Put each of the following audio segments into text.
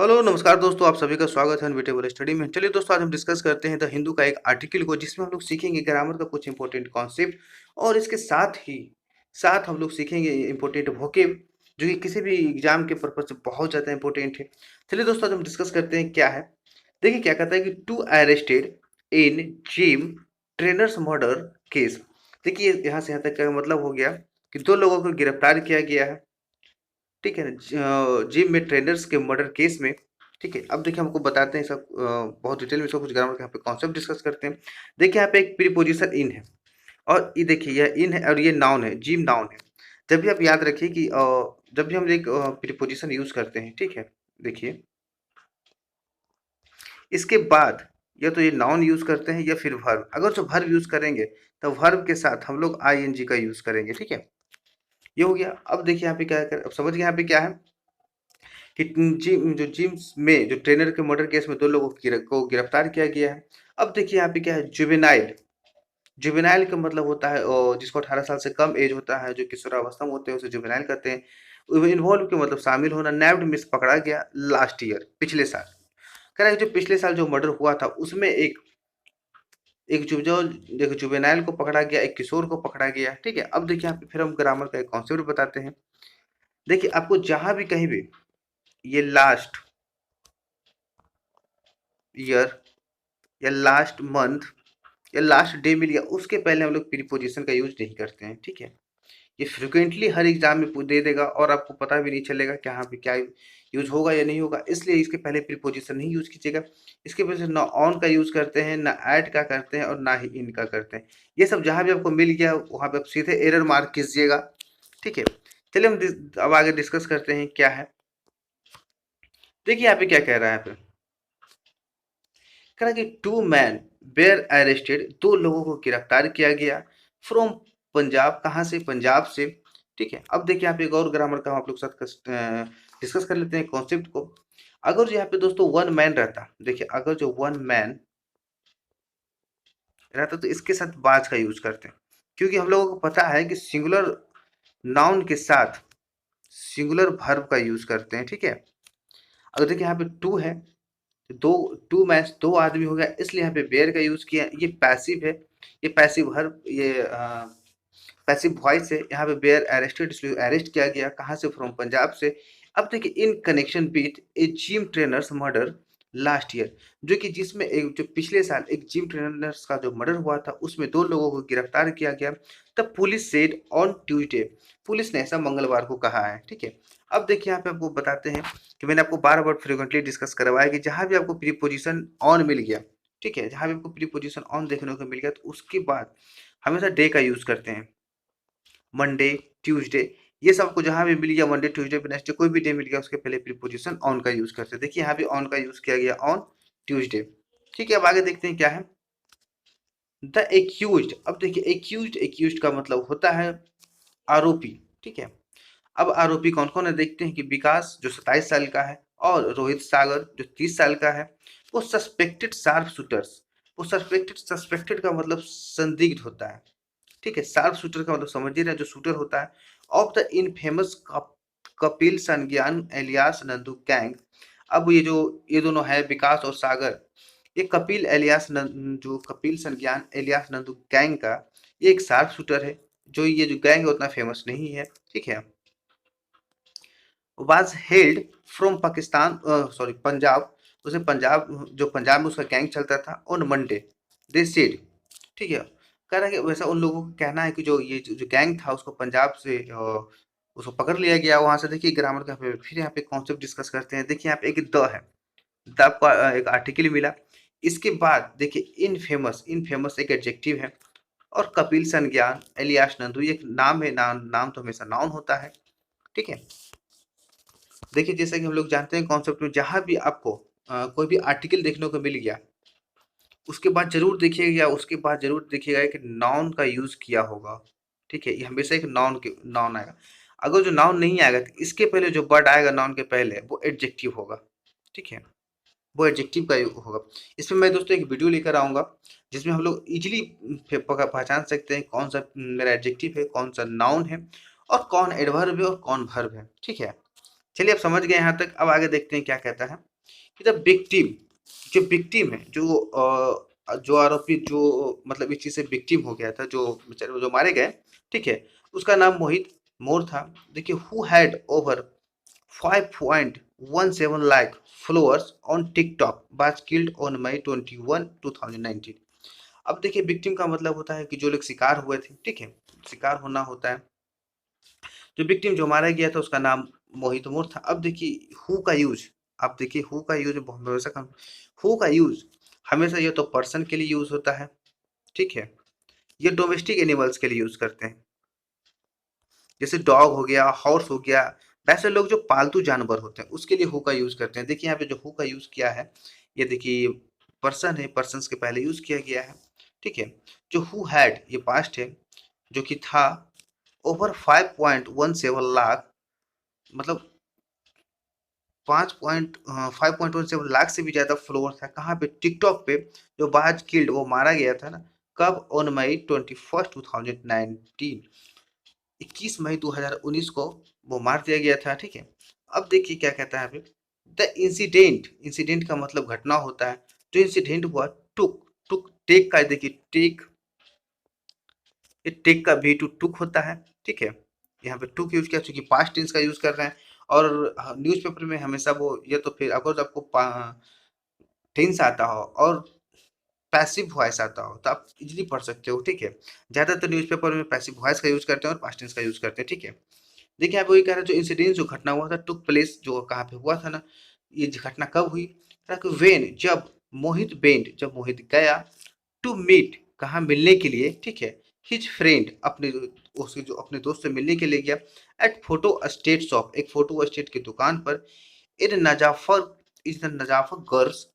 Hello नमस्कार दोस्तों, आप सभी का स्वागत है अनबिटेबल स्टडी में। चलिए दोस्तों, आज हम डिस्कस करते हैं द हिंदू का एक आर्टिकल को, जिसमें हम लोग सीखेंगे ग्रामर का कुछ इंपॉर्टेंट कॉन्सेप्ट और इसके साथ हम लोग सीखेंगे इंपॉर्टेंट वोकेब, जो कि किसी भी एग्जाम के पर्पज से बहुत ज़्यादा इंपॉर्टेंट है। चलिए दोस्तों, आज हम डिस्कस करते हैं क्या है। देखिए क्या कहता है कि two arrested in gym trainers murder case. देखिए यहाँ से यहाँ तक का मतलब हो गया कि दो लोगों को गिरफ्तार किया गया है, ठीक है ना, जिम में ट्रेनर्स के मर्डर केस में। ठीक है, अब देखिए हमको बताते हैं सब बहुत डिटेल में इसका कुछ ग्रामर का यहाँ पे कॉन्सेप्ट डिस्कस करते हैं। देखिए यहाँ पे एक प्रीपोजिशन इन है और ये देखिए यह इन है और ये नाउन है, जिम नाउन है। जब भी आप याद रखिए कि जब भी हम एक प्रीपोजिशन यूज करते हैं, ठीक है, देखिए इसके बाद या तो ये नाउन यूज करते हैं या फिर वर्ब। अगर जो वर्ब यूज करेंगे तो वर्ब के साथ हम लोग आईएनजी का यूज करेंगे। ठीक है, ये हो गया। अब देखिए यहाँ पे क्या है, अब समझ गए यहाँ पे क्या है कि जिम में जो ट्रेनर के मर्डर केस में दो लोगों को गिरफ्तार किया गया है। अब देखिए यहाँ पे क्या है, जुवेनाइल। जुवेनाइल का मतलब होता है जिसको 18 साल से कम एज होता है, जो किशोरावस्था में होते हैं, उसे जुवेनाइल कहते हैं। इन्वॉल्व के मतलब शामिल होना। नैप्ड मिस पकड़ा गया लास्ट ईयर, पिछले साल। कह रहा है जो पिछले साल जो मर्डर हुआ था उसमें एक एक जुबजोल देखो जुवेनाइल को पकड़ा गया, एक किशोर को पकड़ा गया। ठीक है, अब देखिए यहाँ पे फिर हम ग्रामर का एक कॉन्सेप्ट बताते हैं। देखिए आपको जहां भी कहीं भी ये लास्ट ईयर या लास्ट मंथ या लास्ट डे मिल गया, उसके पहले हम लोग प्रीपोजिशन का यूज नहीं करते हैं। ठीक है, ये फ्रिक्वेंटली हर एग्जाम में दे देगा और आपको पता भी नहीं चलेगा कि यहाँ पे क्या यूज होगा या नहीं होगा, इसलिए इसके पहले प्रीपोजिशन नहीं यूज कीजिएगा। इसके वजह से ना ऑन का यूज करते हैं, ना ऐड का करते हैं और ना ही इन का करते हैं। ये सब जहां भी आपको मिल गया वहां पे आप सीधे एरर मार्क कीजिएगा। ठीक है, चलिए हम अब आगे डिस्कस करते हैं क्या है। देखिए यहाँ पे क्या कह रहा है, यहाँ पे कह रहा है कि टू मैन वेयर अरेस्टेड, दो लोगों को गिरफ्तार किया गया फ्रॉम पंजाब। कहाँ से? पंजाब से। ठीक है, अब देखिए यहाँ पे एक और ग्रामर का हम आप लोग साथ डिस्कस कर लेते हैं कॉन्सेप्ट को। अगर जो यहाँ पे दोस्तों वन मैन रहता, देखिए अगर जो वन मैन रहता तो इसके साथ बाज का यूज करते हैं, क्योंकि हम लोगों को पता है कि सिंगुलर नाउन के साथ सिंगुलर वर्ब का यूज करते हैं। ठीक है, अगर देखिए यहाँ पे टू है, दो, टू मैच दो आदमी हो गया, इसलिए यहाँ पे बेयर का यूज किया। ये पैसिव है, ये पैसिव हर ये पैसिव वॉइस है। यहाँ पे बेयर अरेस्टेड, इसलिए अरेस्ट किया गया। कहाँ से? फ्रॉम पंजाब से। अब देखिए in connection with A gym trainers murder last year, जो कि जिसमें एक जो पिछले साल एक जिम ट्रेनर्स का जो मर्डर हुआ था उसमें दो लोगों को गिरफ्तार किया गया। तब police said on Tuesday, police ने ऐसा मंगलवार को कहा है। ठीक है, अब देखिए यहाँ पे आपको बताते हैं कि मैंने आपको बार बार फ्रिक्वेंटली डिस्कस करवाया कि जहां भी आपको प्रीपोजिशन ऑन मिल गया, ठीक है, जहां भी आपको प्रीपोजिशन ऑन देखने को मिल गया तो उसके बाद हमेशा डे का यूज करते हैं। मंडे, ट्यूसडे, ये सब आपको जहां भी मिल गया, मंडे ट्यूसडे वेडनेसडे कोई भी डे मिल गया, उसके पहले प्रीपोजिशन ऑन का यूज करते हैं। देखिए यहाँ भी ऑन का यूज किया गया, ऑन ट्यूसडे। ठीक है, अब आगे देखते हैं क्या है। The accused. अब देखिए एक्यूज्ड का मतलब होता है आरोपी। ठीक है, अब आरोपी कौन कौन है देखते हैं कि विकास जो 27 साल का है और रोहित सागर जो 30 साल का है। वो सस्पेक्टेड शार्प शूटर्स, वो सस्पेक्टेड का मतलब संदिग्ध होता है। ठीक है, शार्प शूटर का मतलब समझ ही रहे हैं, जो शूटर होता है। ऑफ द इनफेमस कपिल संज्ञान एलियास नंदू गैंग। अब ये दोनों है विकास और सागर, ये कपिल एलियास जो कपिल संज्ञान एलियास नंदू गैंग का ये एक शार्प शूटर है। जो ये जो गैंग है उतना फेमस नहीं है। ठीक है, was held from Pakistan, sorry Punjab. उसे पंजाब, जो पंजाब में उसका गैंग चलता था, ऑन मंडे दे सेड। ठीक है, कह रहा है कि वैसा उन लोगों का कहना है कि जो गैंग था उसको पंजाब से उसको पकड़ लिया गया वहां से। देखिए ग्रामर का फिर यहाँ पे कॉन्सेप्ट डिस्कस करते हैं। देखिए यहाँ पे एक द है, द का एक आर्टिकल मिला। इसके बाद देखिए इनफेमस एक एडजेक्टिव है और कपिल संज्ञान एलियास नंदू ये एक नाम है। नाम तो हमेशा नाउन होता है। ठीक है, देखिए जैसा कि हम लोग जानते हैं कॉन्सेप्ट में, जहां भी आपको कोई भी आर्टिकल देखने को मिल गया उसके बाद जरूर देखिएगा कि नाउन का यूज किया होगा। ठीक है, ये हमेशा एक नाउन आएगा। अगर जो नाउन नहीं आएगा तो इसके पहले जो वर्ड आएगा नाउन के पहले वो एडजेक्टिव होगा। ठीक है, वो एडजेक्टिव का होगा। इसमें मैं दोस्तों एक वीडियो लेकर आऊंगा जिसमें हम लोग इजीली पहचान सकते हैं कौन सा मेरा एडजेक्टिव है, कौन सा नाउन है और कौन एडवर्ब है और कौन वर्ब है। ठीक है, चलिए अब समझ गए यहाँ तक। अब आगे देखते हैं क्या कहता है कि द विक्टिम, जो विक्टिम है, जो आरोपी, जो मतलब इस चीज से विक्टिम हो गया था, जो बेचारे जो मारे गए, ठीक है, उसका नाम मोहित मोर था। देखिए, who had over 5.17 lakh followers on TikTok was killed on May 21, 2019। अब देखिए, विक्टिम का मतलब होता है कि जो लोग शिकार हुए थे, ठीक है, शिकार होना होता है। जो विक्टिम जो मारा गया था उसका नाम मोहित मोर था। अब देखिए हु का यूज, आप देखिए हु का यूज बहुत भरोसा कम। हु का यूज हमेशा ये तो पर्सन के लिए यूज होता है, ठीक है, ये डोमेस्टिक एनिमल्स के लिए यूज करते हैं, जैसे डॉग हो गया, हॉर्स हो गया, वैसे लोग जो पालतू जानवर होते हैं उसके लिए हु का यूज करते हैं। देखिए यहाँ पे जो हु का यूज किया है, ये देखिए पर्सन है, पर्सन के पहले यूज किया गया है, ठीक है। जो हु हैड ये पास्ट है, जो कि था ओवर 5.17 लाख, मतलब 5.17 लाख से भी ज्यादा फॉलोअर था कहाँ पे, टिकटॉक पे। जो बाज किल्ड वो मारा गया था ना, कब, ऑन मई 21, 2019, 21 मई 2019 को वो मार दिया गया था, ठीक है। अब देखिए क्या कहता है अभी, द इंसिडेंट, इंसिडेंट का मतलब घटना होता है। जो इंसिडेंट हुआ, टुक, टुक टेक का, देखिए टेक, ये टेक का भी टू टुक होता है, ठीक है। यहाँ पे टुक यूज किया चूंकि पास्ट टेंस का यूज कर रहे हैं, और न्यूज़पेपर में हमेशा वो, ये तो फिर अगर आपको टेंस आता हो और पैसिव वॉइस आता हो तो आप इजीली पढ़ सकते हो, ठीक है। ज्यादातर न्यूज़पेपर में पैसिव वॉइस का यूज करते हैं और पास्ट टेंस का यूज करते हैं, ठीक है। देखिए आप वही कह रहे हैं, जो इंसिडेंट जो घटना हुआ था, टुक प्लेस, जो कहाँ पे हुआ था ना, ये घटना कब हुई, वेन, जब मोहित बेंड, जब मोहित गया टू मीट, कहाँ मिलने के लिए, ठीक है, हिज फ्रेंड, अपने उसके जो अपने दोस्त से मिलने के लिए गया, एट फोटो स्टेट शॉप, एक फोटो स्टेट की दुकान पर, इन नजाफर, इस नजाफर गर्ल्स,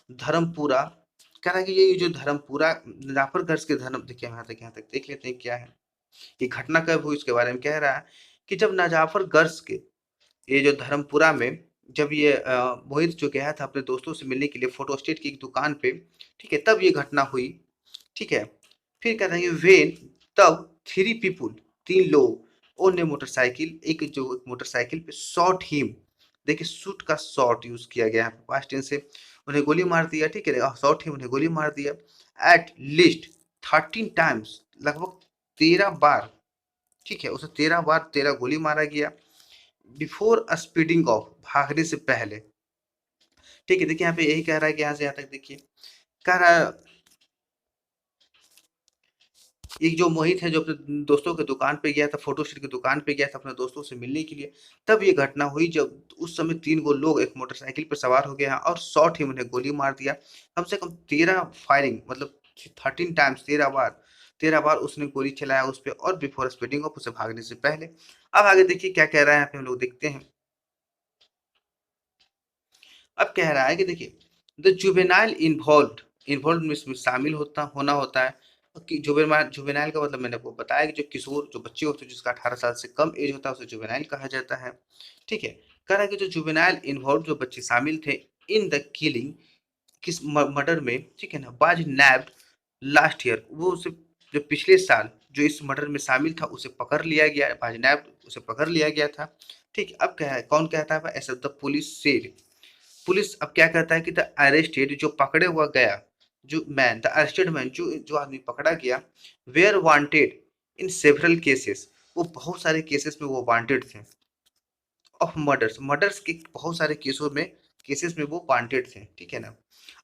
धर्मपुरा। कह रहा है कि ये जो धर्मपुरा नजाफर गर्ल्स के धर्म, देखिए यहाँ तक देख लेते हैं क्या है ये घटना कब हुई, उसके बारे में कह रहा है कि जब नजाफर गर्ल्स के, ये जो धर्मपुरा में, जब ये मोहित जो गया था अपने दोस्तों से मिलने के लिए फोटो स्टेट की एक दुकान पे, ठीक है, तब ये घटना हुई, ठीक है। फिर कहते हैं वेन, तब थ्री पीपुल, तीन लोग, ओन ने मोटरसाइकिल, एक जो मोटरसाइकिल पे शॉट हिम, देखिए शूट का शॉट यूज किया गया है पास्ट टेंस से, उन्हें गोली मार दिया, ठीक है, शॉट हिम, उन्हें गोली मार दिया, एट लीस्ट 13 टाइम्स, लगभग 13 बार, ठीक है, उसे 13 बार 13 गोली मारा गया, बिफोर स्पीडिंग ऑफ, भागने से पहले, ठीक है। देखिए यहाँ पे यही कह रहा है कि यहाँ से यहाँ तक देखिए, कह रहा है एक जो मोहित है जो अपने दोस्तों के दुकान पे गया था, फोटो स्टेट की दुकान पे गया था अपने दोस्तों से मिलने के लिए, तब ये घटना हुई जब उस समय 3 गो लोग एक मोटरसाइकिल पर सवार हो गए हैं और शॉट ही उन्हें गोली मार दिया। कम से कम 13 फायरिंग, मतलब 13 टाइम्स, 13 बार, 13 बार उसने गोली चलाया उस पर, और बिफोर स्पीडिंग ऑफ, उसे भागने से पहले। अब आगे देखिए क्या कह रहा है यहाँ पे, हम लोग देखते हैं। अब कह रहा है कि देखिए द जुवेनाइल इन्वॉल्व, इन्वॉल्व में इसमें शामिल होना होता है कि जुवेनाइल, जुवेनाइल का मतलब मैंने आपको बताया कि जो किशोर, जो बच्चे होते हैं जिसका 18 साल से कम एज होता है उसे जुवेनाइल कहा जाता है, ठीक है। कह रहा है कि जो जुवेनाइल इन्वॉल्व, जो बच्चे शामिल थे इन द किलिंग, किस मर्डर में, ठीक है ना, बाज नैब्ड लास्ट ईयर, वो उसे जो पिछले साल जो इस मर्डर में शामिल था उसे पकड़ लिया गया, बाज नैब्ड उसे पकड़ लिया गया था, ठीक है। अब क्या है, कौन कहता है, ऐसा द पुलिस सेड, पुलिस अब क्या कहता है कि द अरेस्टेड, जो पकड़े हुआ गया, जो मैन, द अरेस्टेड मैन, जो जो आदमी पकड़ा गया, were wanted in several cases, वो बहुत सारे केसेस में वो वांटेड थे, ऑफ मर्डर्स, मर्डर्स के बहुत सारे केसेस में वो वांटेड थे, ठीक है ना।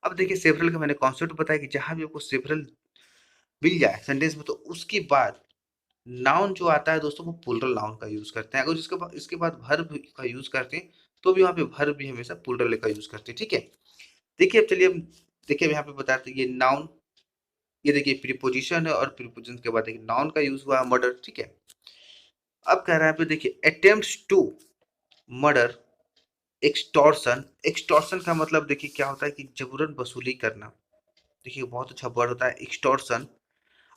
अब देखिए सेवरल का मैंने कॉन्सेप्ट बताया कि जहां भी आपको सेवरल मिल जाए सेंटेंस में तो उसके बाद नाउन जो आता है दोस्तों वो प्लूरल नाउन का यूज करते हैं। अगर इसके बाद वर्ब का यूज करते हैं तो भी वहां पे वर्ब भी हमेशा प्लूरल का यूज करते हैं, ठीक है। देखिए अब चलिए हम देखिए अब यहाँ पे बताते हैं ये नाउन, ये देखिए प्रीपोजिशन है, और प्रीपोजिशन के बाद देखिए नाउन का यूज हुआ मर्डर, ठीक है। अब कह रहा है पे देखिए attempts to murder, extortion, extortion का मतलब देखिए क्या होता है कि जबरन वसूली करना, देखिए बहुत अच्छा वर्ड होता है एक्सटॉर्शन।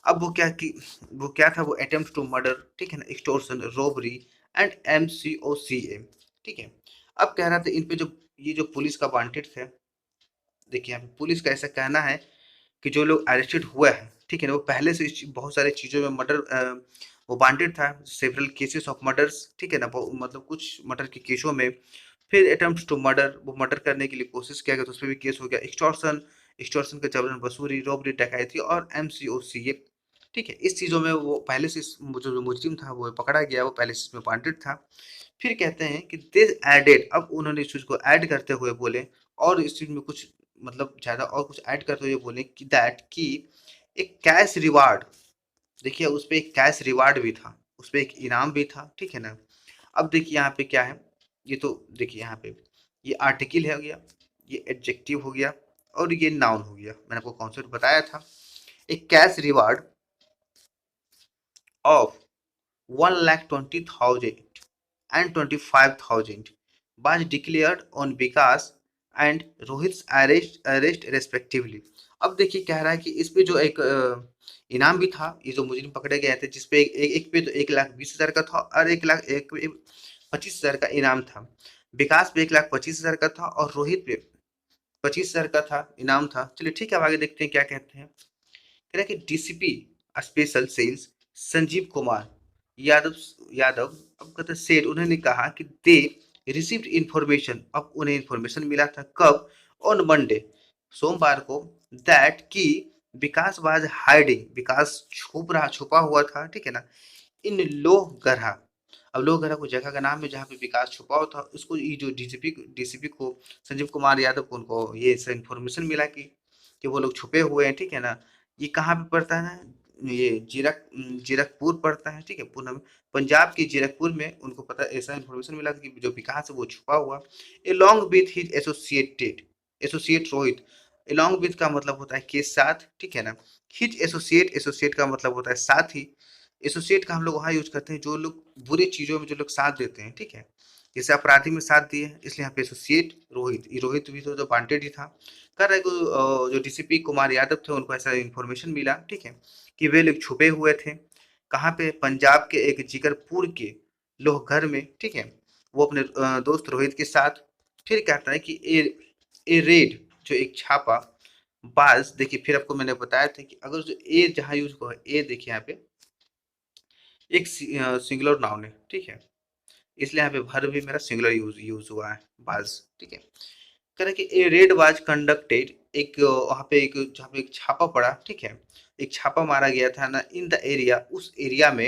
अब वो क्या था, वो अटेम्प्ट टू मर्डर, ठीक है ना, एक्सटॉर्शन, रोबरी, एंड MCOCA, ठीक है। अब कह रहा था इन पे जो ये जो पुलिस का वांटेड थे, देखिए यहाँ पे पुलिस का ऐसा कहना है कि जो लोग अरेस्टेड हुए हैं, ठीक है ना, वो पहले से बहुत सारे चीज़ों में वो वांटेड था सेवरल केसेस ऑफ मर्डर्स, ठीक है ना, मतलब कुछ मर्डर के केसों में। फिर अटेम्प्ट टू मर्डर, वो मर्डर करने के लिए कोशिश किया गया तो उस पर भी केस हो गया। एक्सटॉर्शन, एक्सटॉर्शन का जबरन वसूली, रॉबरी, डकैती और एमसीओसी, ये ठीक है, इस चीज़ों में वो पहले से जो मुजरिम था वो पकड़ा गया, वो पहले से इसमें वांटेड था। फिर कहते हैं कि दिस एडेड, अब उन्होंने इस चीज़ को ऐड करते हुए बोले, और इस चीज़ में कुछ मतलब ज़्यादा और कुछ ऐड करते हुए बोले कि दैट कि एक कैश रिवार्ड, देखिए उस पे एक कैश रिवार्ड भी था, उस पे एक इनाम भी था, ठीक है ना। अब देखिए यहाँ पे क्या है, ये तो देखिए यहाँ पे ये आर्टिकल हो गया, ये एडजेक्टिव हो गया, और ये नाउन हो गया। मैंने आपको कॉन्सेप्ट बताया था। एक cash reward of 1,20,000 and 25,000 was declared on Vikas and Rohit's arrest respectively। अब देखिए कह रहा है कि इस पे जो एक इनाम भी था, ये जो मुजरिम पकड़े गए थे, जिसपे एक पे तो 1,20,000 का था और 1,25,000 का इनाम था। विकास पे 1,25,000 का था और रोहित पे 25,000 का था, इनाम था। चलिए ठीक है, अब आगे देखते हैं क्या कहते हैं। कह रहा है कि DCP special cells Sanjeev Kumar Yadav Yadav अब कहते हैं सेठ, उन्होंने कहा कि दे रिसीव्ड इंफॉर्मेशन, अब उन्हें इंफॉर्मेशन मिला था कब, ऑन मंडे, सोमवार को, दैट कि विकास वाज हाइडिंग, विकास छुपा हुआ था, ठीक है ना, इन लोहगढ़ा। अब लोहगढ़ा को जगह का नाम है जहाँ पे विकास छुपा हुआ था। उसको ये जो डीसीपी को संजीव कुमार यादव को, उनको ये इन्फॉर्मेशन मिला कि वो लोग छुपे हुए हैं, ठीक है ना। ये कहाँ पे पड़ता है, ये जीरकपुर पड़ता है, ठीक है, पूना में। पंजाब के जीरकपुर में उनको पता, ऐसा इन्फॉर्मेशन मिला था कि जो विकास है वो छुपा हुआ, along with his associate Rohit. along with का मतलब होता है के साथ, ठीक है ना। हिज एसोसिएट का मतलब होता है साथी। एसोसिएट का हम लोग वहाँ यूज करते हैं जो लोग बुरी चीजों में जो लोग साथ देते हैं, ठीक है। जैसे अपराधी में साथ दिए, इसलिए यहाँ पे एसोसिएट रोहित, ये रोहित भी तो वांटेड ही था। कर रहे जो डीसीपी कुमार यादव थे उनको ऐसा इन्फॉर्मेशन मिला, ठीक है, कि वे लोग छुपे हुए थे कहाँ पे, पंजाब के एक जिकरपुर के लोहघर में, ठीक है, वो अपने दोस्त रोहित के साथ। फिर कहता है कि ए रेड, जो एक छापा बाज, देखिए फिर आपको मैंने बताया था कि अगर जो ए जहाँ यूज हुआ है, ए देखिए यहाँ पे एक सिंगुलर नाउन है, ठीक है, इसलिए यहाँ पे भर भी मेरा सिंगुलर यूज यूज हुआ है, बाज, ठीक है। कह रहा है कि ए रेड वाज कंडक्टेड, एक वहाँ पे एक जहाँ पे एक छापा पड़ा, ठीक है, एक छापा मारा गया था ना, इन द एरिया, उस एरिया में,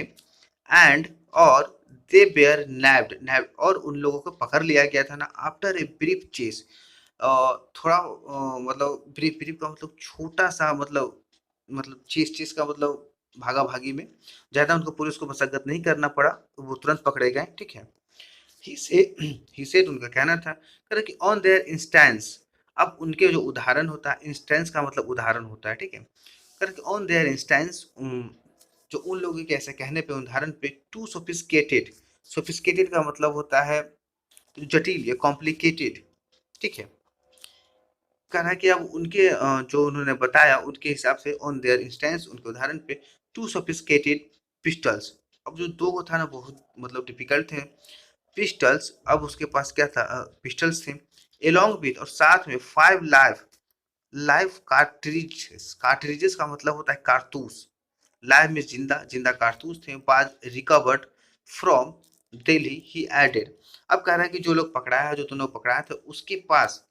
एंड और दे बेयर नैब्ड और उन लोगों को पकड़ लिया गया था ना, आफ्टर ए ब्रीफ चेस, थोड़ा मतलब ब्रीफ ब्रीफ का मतलब छोटा सा, मतलब चेस का मतलब भागा भागी में, ज़्यादा उनको पुलिस को मशक्कत नहीं करना पड़ा, वो तुरंत पकड़े गए, ठीक है। ही सेड उनका कहना था, कह रहा कि ऑन देयर इंस्टेंस, अब उनके जो उदाहरण होता है, इंस्टेंस का मतलब उदाहरण होता है, ठीक है। कह रहा कि ऑन देयर इंस्टेंस, जो उन लोगों के ऐसे कहने पे, उदाहरण पे, टू सोफिस्केटेड, सोफिस्केटेड का मतलब होता है जटिल या कॉम्प्लिकेटेड, ठीक है। कह रहा है कि अब उनके जो उन्होंने बताया उनके हिसाब से, ऑन देयर इंस्टेंस, उनके उदाहरण पे, टू सोफिस्केटेड पिस्टल्स, अब जो दो को था ना बहुत मतलब डिफिकल्ट थे पिस्टल्स, अब उसके पास क्या था, पिस्टल्स थे, एलोंग विथ, और साथ में 5 लाइव लाइव कार्ट्रिजेस, कार्ट्रिजेस का मतलब होता है कारतूस, लाइव में जिंदा जिंदा कारतूस थे, बाद recovered from Delhi, he added. अब कह रहा है कि जो लोग पकड़ाया, जो दोनों पकड़ाया था उसके पास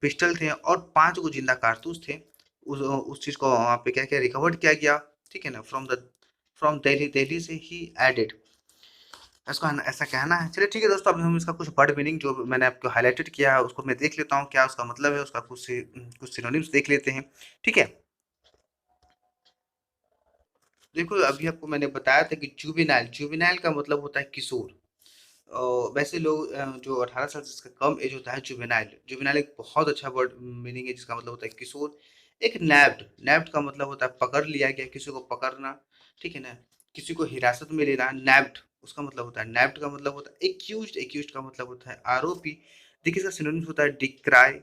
पिस्टल थे और 5 गो जिंदा कारतूस थे। उस चीज को वहाँ पे क्या क्या रिकवर्ड किया गया, ठीक है ना, फ्रॉम दिल्ली, दिल्ली से ही एडेड, इसको ऐसा कहना है। चलिए ठीक है दोस्तों, अब हम इसका कुछ वर्ड मीनिंग जो मैंने आपको हाइलाइटेड किया है उसको मैं देख लेता हूँ क्या उसका मतलब है, उसका कुछ सिनोनिम्स देख लेते हैं, ठीक है। देखो अभी आपको मैंने बताया था कि जुवेनाइल, जुवेनाइल का मतलब होता है किशोर। वैसे लोग जो 18 साल से इसका कम एज होता है, जुवेनाइल, जुवेनाइल एक बहुत अच्छा वर्ड मीनिंग है जिसका मतलब होता है किशोर। एक नैब्ड, नैब्ड का मतलब होता है पकड़ लिया गया, किसी को पकड़ना, ठीक है ना, किसी को हिरासत में लेना, नैब्ड उसका मतलब होता है। नैब्ड का मतलब होता है एक्यूज्ड, एक्यूज्ड का मतलब होता है आरोपी। देखिए इसका सिनोनिम्स होता है डिक्राई,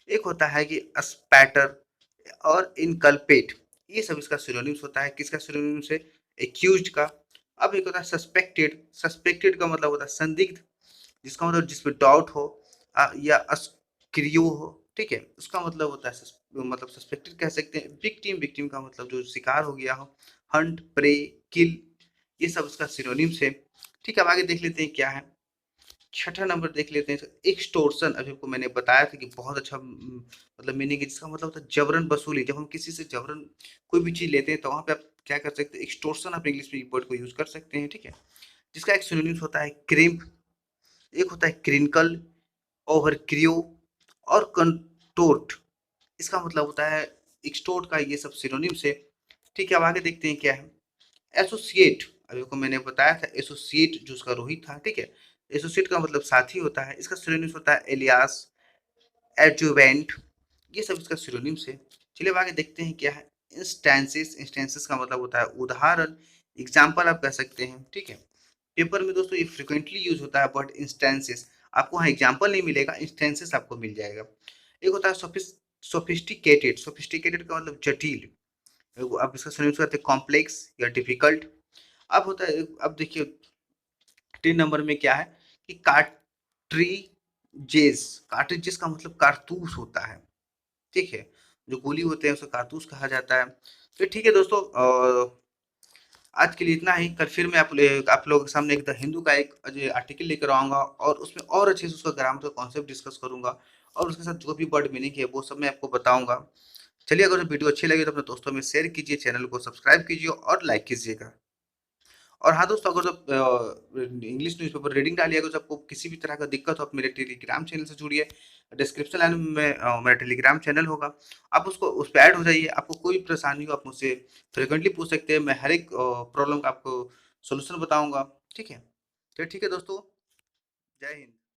एक होता है कि स्पैटर और इनकल्पेट, ये सब इसका सिनोनिम्स होता है। किसका सिनोनिम्स है, एक्यूज्ड का। अब एक होता है सस्पेक्टेड, सस्पेक्टेड का मतलब होता है संदिग्ध, जिसका मतलब जिस पे डाउट हो, या अस्क्रियो हो, ठीक है, उसका मतलब होता है मतलब सस्पेक्टेड कह सकते हैं। विक्टिम, विक्टिम का मतलब जो शिकार हो गया हो, हंट, प्रे, किल, ये सब उसका सिनोनिम्स है। ठीक है, अब आगे देख लेते हैं क्या है। छठा नंबर देख लेते हैं, एक्सटोर्शन। अभी आपको मैंने बताया था कि बहुत अच्छा मतलब मीनिंग है, जिसका मतलब होता है जबरन वसूली। जब हम किसी से जबरन कोई भी चीज लेते हैं तो वहां पे आप क्या कर सकते हैं, एक्सटोर्शन आप इंग्लिश में वर्ड को यूज कर सकते हैं। ठीक है, जिसका एक सिनोनिम्स होता है क्रिम्प, एक होता है क्रिंकल, ओवर क्रियो और कंटोर्ट। इसका मतलब होता है एक्सटोर्ट का ये सब सिनोनिम्स है। ठीक है, अब आगे देखते हैं क्या है। एसोसिएट, अभी को मैंने बताया था एसोसिएट जो उसका रोहित था। ठीक है, एसोसिएट का मतलब साथी होता है। इसका सिनोनिम्स होता है एलियास, एडजुवेंट, ये सब इसका सिनोनिम्स है। चलिए अब आगे देखते हैं क्या है। इंस्टेंसेस, इंस्टेंसेस का मतलब होता है उदाहरण, एग्जाम्पल आप कह सकते हैं। ठीक है, पेपर में दोस्तों ये फ्रिक्वेंटली यूज होता है, बट इंस्टेंसेस आपको वहाँ एग्जाम्पल नहीं मिलेगा, इंस्टेंसेस आपको मिल जाएगा। एक होता है सोफिस्टिकेटेड, सोफिस्टिकेटेड का मतलब जटिल। अब इसका सिनोनिम्स करते हैं कॉम्प्लेक्स या डिफिकल्ट। अब होता है, अब देखिए 3 नंबर में क्या है कि कार्ट्रिजेस, कार्ट्रिजेस का मतलब कारतूस होता है। ठीक है, जो गोली होते हैं उसे कारतूस कहा जाता है। तो ठीक है दोस्तों, आज के लिए इतना ही। कल फिर मैं आप लोगों के सामने एक द हिंदू का एक आर्टिकल लेकर आऊंगा और उसमें और अच्छे से उसका ग्रामर का कॉन्सेप्ट डिस्कस करूंगा, और उसके साथ जो भी वर्ड मीनिंग है वो सब मैं आपको बताऊंगा। चलिए, अगर वीडियो अच्छी लगी तो अपने दोस्तों में शेयर कीजिए, चैनल को सब्सक्राइब कीजिए और लाइक कीजिएगा। और हाँ दोस्तों, अगर इंग्लिश न्यूज़पेपर रीडिंग डालिए, अगर आपको किसी भी तरह का दिक्कत हो, आप मेरे टेलीग्राम चैनल से जुड़िए। डिस्क्रिप्शन लाइन में मेरा टेलीग्राम चैनल होगा, आप उसको उस पर ऐड हो जाइए। आपको कोई भी परेशानी हो आप मुझसे फ्रिक्वेंटली पूछ सकते हैं, मैं हर एक प्रॉब्लम का आपको सोल्यूशन बताऊंगा। ठीक है, तो ठीक है दोस्तों, जय हिंद।